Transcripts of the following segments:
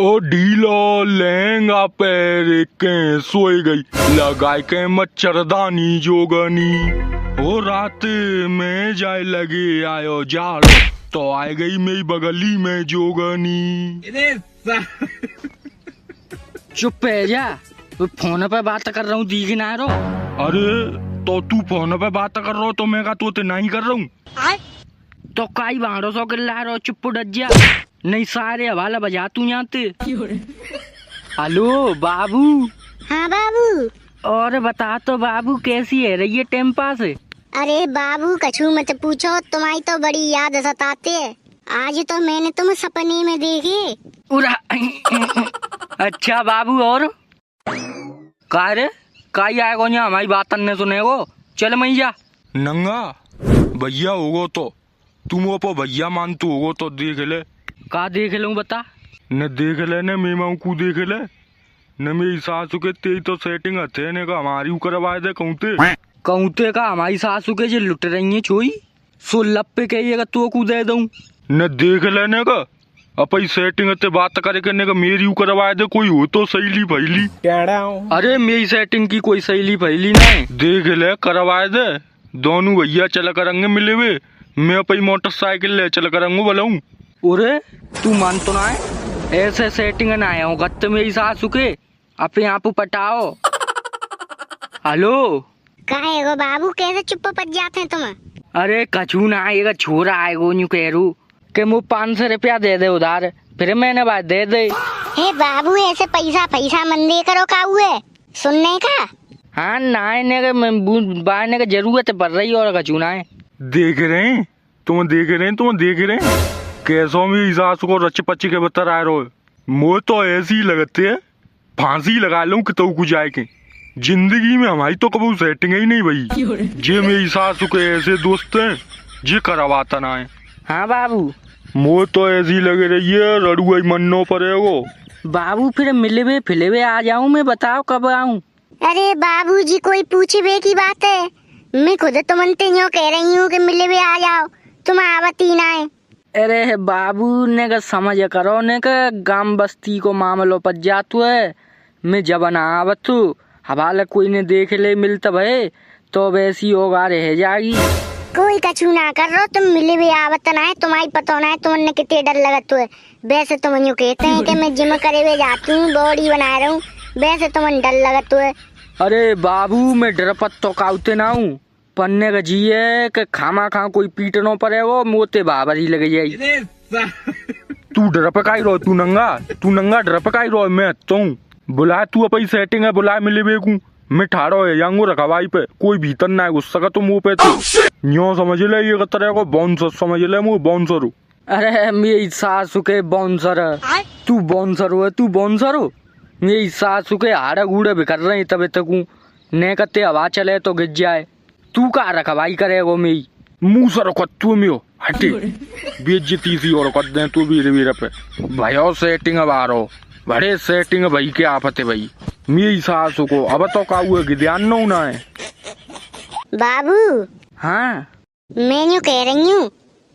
ओ ढीलो लहंगा पैर के सोई गई लगाए के मच्छरदानी जोगनी। ओ रात में जाए लगे आयो जाड़ तो आ गई मेरी बगली में जोगनी। चुप है जा, फोन पे बात कर रहा हूँ दिख ना रो। अरे तो तू फोन पे बात कर रहा हो तो मैं का तो नहीं कर रहा हूँ। तो काई बाड़ो सौ गिल्ला रो, चुप डज जा, नहीं सारे हवाला बजा तू यहाँ ते। हेलो बाबू। हाँ बाबू। और बता तो बाबू कैसी है रही है टाइम पास? अरे बाबू कछु मत पूछो, तुम्हारी तो बड़ी याद सताते है। आज तो मैंने तुम सपने में देखे। उरा अच्छा बाबू, और का रे काई आएगो यहाँ हमारी बात ने सुनेगो? चल मैया। नंगा भैया होगो तो तुम वो भैया मानतू होगो तो देख ले। का देख लूं बता? न देख ले न मेमाऊ को देख ले न मेरी सासू के तेरी तो सेटिंग हथे ने का हमारी करवाए दे कहते का हमारी सासू के जो लुट रही है छोई सो लप्पे कहिएगा तो को दे दूं। न देख लेने का अपनी सेटिंग ते बात करे करने का मेरी करवाए दे, कोई हो तो सहेली भैली। अरे मेरी सेटिंग की कोई सहेली भैली नहीं। देख ले करवाए दे, दोनों भैया चल करेंगे मिले हुए, मैं अपनी मोटरसाइकिल ले चल करूंगा बोलाऊं। अरे तू मान तो ना है, ऐसे सेटिंग ना आया होगा तो मेरी सासू के अपने आप पटाओ। हेलो कहे गो बाबू, कैसे चुप पट जाते हैं तुम? अरे कछू ना आएगा, छोरा आएगो न्यू कह रू के मुँह 500 रुपया दे दे उधार, फिर मैंने बात दे दे। हे बाबू ऐसे पैसा पैसा मन दे करो का हुए सुनने का? हाँ नाने के बाने का जरूरत पड़ रही और कछू ना है। देख रहे हैं तुम, देख रहे हैं तुम, देख रहे हैं कैसो में सास को रच पच के बता रहा रो। मोह तो ऐसी ही लगते है फांसी लगा लूं कि तो कुछ आए के जिंदगी में हमारी तो कभी सेटिंग ही नहीं भाई। जे मेरी सासू के ऐसे दोस्त हैं जे करवाता ना है। हाँ बाबू मोह तो ऐसी लगे रही है रड़ुआ मन्नो पड़ेगो। बाबू फिर मिलवे फिलवे आ जाऊं मैं, बताओ कब आऊं? अरे बाबू जी कोई पूछे बे की बात है, मैं खुद तुमसे यूँ कह रही हूँ कि मिले भी आ जाओ, तुम आवती ना है। अरे बाबू ने का समझ करो ने का गांव बस्ती को मामलो पच जातु है, मैं जब ना आवतू हवाला कोई ने देख ले मिलता भय तो वैसी होगा रह जाएगी। कोई कछु ना कर रो, तुम मिले भी आवत ना है, तुम्हारी पता ना है तुमने कितने डर लगत हुए। वैसे तुम यूँ कहते हैं कि मैं जिम करे हुए जाती हूँ, बॉडी बना रहा हूँ, वैसे तुम डर लगत हुए। अरे बाबू मैं डर पत्तो काउते ना हूँ, पन्ने का जी है कि खामा खा कोई पीटनो पड़े वो मोते बाबर ही लग जाये। तू डर पकाई रो, तू नंगा डर पकाई रो। मैं तो बुला तू अपनी सेटिंग है, बुला मिले बेकू मैं ठाड़ो है यांगो रखवाई पे, कोई भीतर ना है गुस्सा का तो मुँह पे तो न्यो समझ ले ये तरह को बाउंसर समझ ले, मुँह बाउंसर हूँ। अरे मेरी सासू के बाउंसर है, तू बाउंसर हो, तू बाउंसर हो। मेरी सासू के हाड़ा गूड़े भी कर रहे हैं तबे तक ने कते हवा चले तो गिर जाए, तू का रखवाई करेगो मेरी? मुँह सर तू में हो हटे बेइज्जती सी और कर दे तू वीर पे भयो सेटिंग अब आ रहो बड़े सेटिंग भाई के आफत है भाई मेरी सासू को अब तो का हुआ ध्यान ना है। बाबू हाँ मैं यूँ कह रही हूँ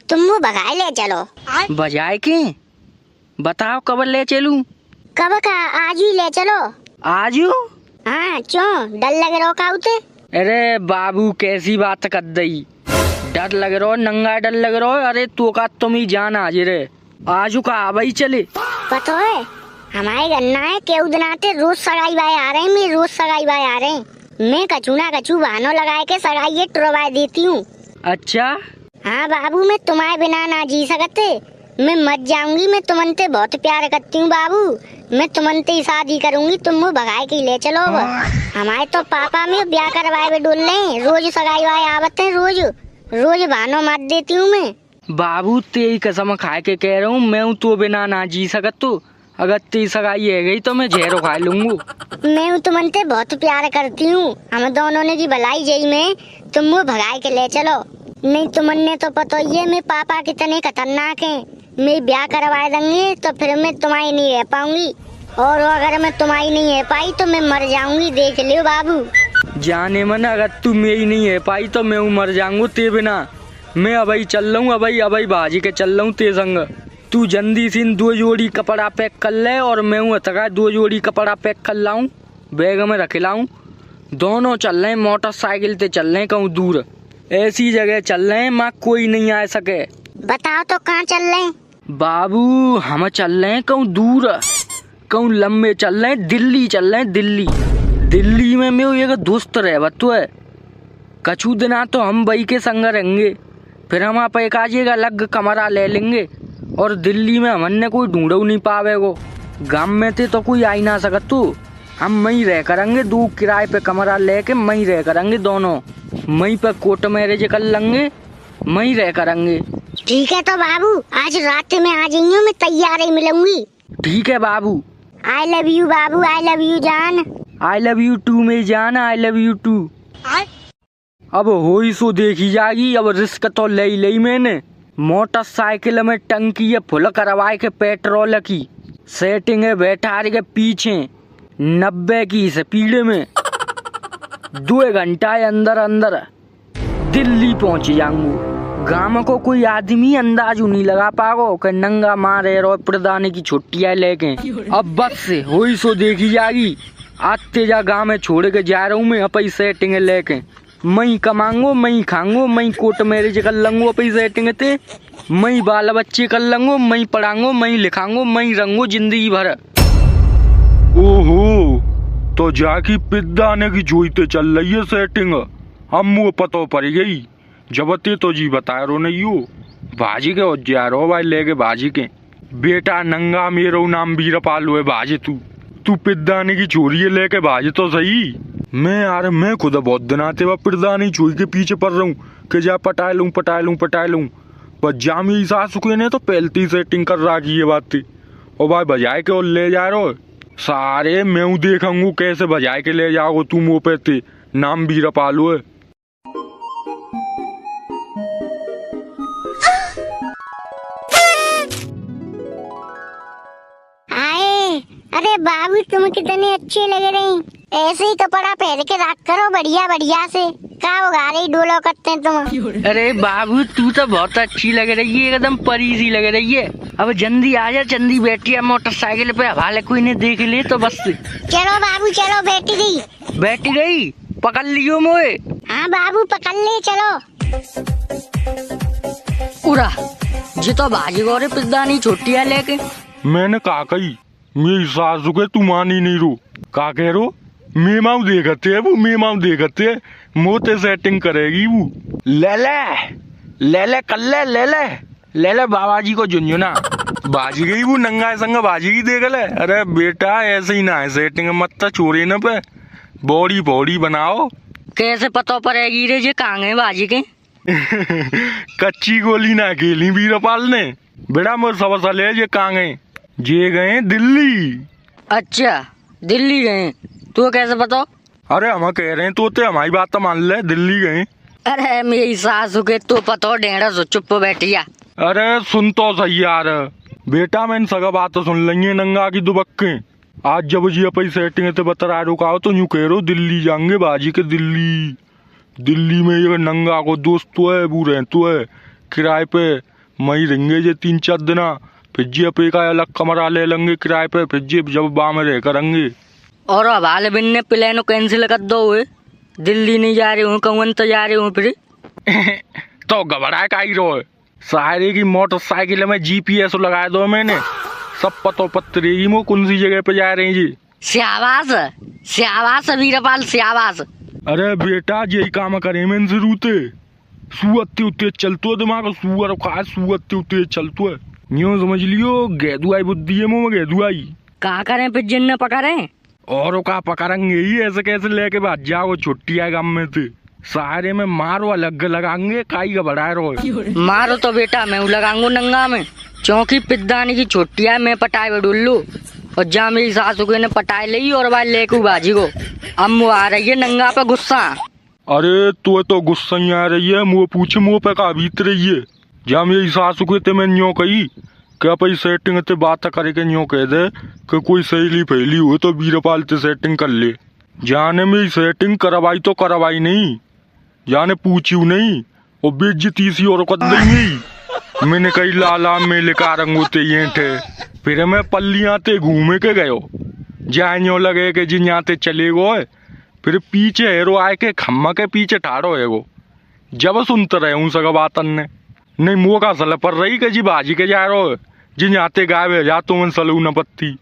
तुम वो भगाए ले चलो। बजाए की बताओ कब ले चलूं? कब का? आज ही ले चलो। आज हो? हाँ क्यों डर लग रहा का उते? अरे बाबू कैसी बात कर दई, डर लग रहा नंगा डर लग रहा। अरे तो का तुम ही जान आज रे आजू का आवाई चले। पता है हमारे गन्ना है के उदनाते रोज सगाई भाई आ रहे हैं, मैं रोज सगाई भाई आ रहे हैं, मैं कछु ना कछु बहानो लगाए के सगाई ये टुरवा देती हूँ। अच्छा हाँ बाबू मैं तुम्हारे बिना ना जी सकते, मैं मर जाऊंगी, मैं तुमसे बहुत प्यार करती हूँ बाबू, मैं तुमसे ही शादी करूंगी, तुम वो भगाए के ले चलो। हमारे तो पापा में ब्याह करवाए हुए डोल रहे, रोज सगाई वाई आवत है, रोज रोज बहानो मार देती हूँ मैं। बाबू तेरी कसम खा के कह रहा हूँ मैं तो बिना ना जी सकत, तो अगर तेरी सगाई है गई तो मैं जहरो खा लूंगा। मैं तुमसे बहुत प्यार करती हूँ, हम दोनों ने की भलाई जई में, तुम वो भगाए के ले चलो। नहीं तुमने तो पता ही है मैं पापा कितने खतरनाक हैं, मैं ब्याह करवा देंगे तो फिर मैं तुम्हारी नहीं रह पाऊंगी, और अगर मैं तुम्हारी नहीं रह पाई तो मैं मर जाऊंगी, देख लियो बाबू। जाने मन अगर तू मेरी नहीं रह पाई तो मैं मर जाऊंगा ते बिना। मैं अबई चल रहा हूँ, अबई भाजी के चल रहा हूँ ते संग, तू जल्दी से 2 जोड़ी कपड़ा पैक कर ले और मैं हूँ तक 2 जोड़ी कपड़ा पैक कर लाऊं, बैग में रख लाऊं। दोनों चल रहे मोटरसाइकिल से चल रहे कहूँ दूर, ऐसी जगह चल रहे माँ कोई नहीं आ सके। बताओ तो कहाँ चल रहे हैं? बाबू हम चल रहे हैं कहूँ दूर, कहूँ लंबे चल रहे हैं, दिल्ली चल रहे हैं दिल्ली। दिल्ली में मैं एक दोस्त रह बतु है, कछु दिना तो हम बई के संग रहेंगे, फिर हम आप एक आजिएगा अलग कमरा ले लेंगे और दिल्ली में हमने कोई ढूंढो नहीं पावेगो। गांव में थे तो कोई आ ही ना सकत तू, हम वहीं रह करेंगे, 2 किराए पे कमरा लेके वहीं रह करेंगे दोनों, वहीं पे कोर्ट मैरिज कर लेंगे, वहीं रह करेंगे। ठीक है तो बाबू आज रात में आ जाइयो, मैं तैयार ही मिलूंगी। ठीक है बाबू। आई लव यू बाबू, आई लव यू जान। आई लव यू टू मेरी जान, आई लव यू टू। अब हो ही सो देखी जाएगी, अब रिस्क तो ले ही ली मैंने। मोटरसाइकिल में टंकी है फुल करवाए के पेट्रोल की, सेटिंग है बैठार के पीछे 90 की स्पीड में 2 घंटा अंदर अंदर दिल्ली पहुंच जाऊंगा। गांव को कोई आदमी अंदाज नहीं लगा पागो कि नंगा मारे रो प्रधानी की छुट्टियां लेके। अब बस से हो ही सो देखी जाएगी, आते जा गाँव में छोड़ के जा रहा हूँ मैं अपनी सेटिंग लेके। मैं कमाऊंगो, मैं खाऊंगो, मैं कोर्ट मैरिज कर लूंगो अपनी सेटिंग थे, मैं बाल बच्चे कर लूंगो, मैं पढ़ाऊंगो, मैं लिखाऊंगो, मैं रंगो जिंदगी भर। ओहो, तो जाकी पिद्दाने की जोईते चल रही है सेटिंग, हम मुँह पतो पड़ गई। जबते तो जी बता रो नहीं हो, भाजी के हो जा रो भाई लेके भाजी के। बेटा नंगा मेरो नाम वीरपाल है भाजी, तू पिद्दाने की चोरी है लेके भाजी तो सही। मैं खुद बहुत दिन आते वह पिद्दानी चोरी के पीछे पड़ रहा हूँ कि जा पटा लूँ पर जामी सासु के ने तो पहलती सेटिंग कर रहा की ये बात थी। और भाई बजाए के और ले जा रहे हो सारे, मैं देखूंगू कैसे बजाए के ले जाओ तू मुँह पे थे नाम वीरपाल है। अरे बाबू तुम कितने अच्छे लग रहे हैं, ऐसे ही कपड़ा पहन के रख करो बढ़िया बढ़िया से। क्या होगा रे डोलो करते हैं तुम? अरे बाबू तू तो बहुत अच्छी लग रही है, एकदम परी सी लग रही है। अब जल्दी आ जा, जल्दी बैठी है मोटरसाइकिल पे, हवाले कोई ने देख ले तो बस। चलो बाबू चलो, बैठ गई, पकड़ लियो मोए। हाँ बाबू पकड़ ले, चलो। उड़ा जी तो भाजी गोरे पिद्दानी छुट्टियां लेके। मैंने कहा कही मेरी सासू के तू मानी नहीं रो, का कह रो मैं माऊ देखते है वो, मैं माऊ देखते है मोते सेटिंग करेगी वो। ले ले बाबा जी को झुंझुना बाजी गई वो नंगा संगा बाजी की देख ले। अरे बेटा ऐसे ही ना है सेटिंग, मत चोरे न पे बॉडी बनाओ। कैसे पता पड़ेगी रे जे कहाँ गए बाजी के? कच्ची गोली ना खेली वीरपाल ने, बेटा मोर सब ले जे कहाँ गए? जे गए दिल्ली। अच्छा दिल्ली गए, तू कैसे पता? अरे हम कह रहे हैं तो हमारी बात तो मान ले, दिल्ली गए। अरे मेरी सासू के तो पता डेढ़ा सो चुप बैठिया। अरे सुन तो सही यार बेटा, मैंने सगा बात तो सुन लेंगे नंगा की दुबक्के। आज जब जी अपनी सेटिंग ते बता रुकाओ तो यूँ कह रो दिल्ली जाएंगे बाजी के। दिल्ली में ये नंगा को दोस्त तो है, वो रहते है किराए पे, मई रहेंगे जे 3-4 दिन, फिर जी पे का अलग कमरा ले लेंगे किराए पे, फिर जी जब बा में रह करेंगे। और अब हाल बिन ने प्लान कैंसिल कर दो हुए, दिल्ली नहीं जा रहे हूँ, कहूँ तो जा रहे हूँ फिर। तो घबराए का ही रो, सारे की मोटरसाइकिल में GPS लगा दो मैंने, सब पतो पत्रेगी मो कौन सी जगह पे जा रही जी। श्याबाश वीरपाल श्याबाश। अरे बेटा यही काम करे मैंने जरूरत है, सुअत्ते उत्ते चलतो है दिमाग, सुअर खा सुअत्ते उत्ते चलतो है, यूँ समझ लियो गेदुआई बुद्धि है मुँह में गेदुआई। कहा करें फिर जिन्न पकड़े और का पकड़ेंगे ही, ऐसे कैसे लेके भाग जाओ छुट्टियां गाँव में थे, सारे में मारो अलग लगाएंगे, काई का बढ़ाए रहो। मारो तो बेटा मैं लगाऊंगा नंगा में, चौकी पिद्दानी की छुट्टियां मैं पटाए में डुल्लू, और जहाँ मेरी सासू ने पटाए ली और भाई लेकू बाजी को अम्मू आ रही है नंगा पे गुस्सा। अरे तो गुस्सा ही आ रही है, मुँह पूछे मुँह पे का बीत रही है। जहाँ मेरी सासू के मैं न्यो कही क्या भाई सेटिंग ते बात करे के न्यो कह दे कि कोई सहेली फैली हो तो वीरपाल ते सेटिंग कर ले। जाने मेरी सेटिंग करवाई तो करवाई नहीं, जाने पूछी नहीं, और बेइज्जती सी और कर देंगी। मैंने कही लाला मेले का रंग होते ये थे। फिर मैं पल्लियाँ ते घूमे के गयो, जाइयो लगे के जिन ते चले गए। फिर पीछे हेरो आए के खम्मा के पीछे ठाड़ो है वो। जब सुनते रहे हूँ सगा बातन ने नहीं मुँह का सल पर रही के जी बाजी के जा रहो जिन आते गावे जा तुम सलू न पत्ती।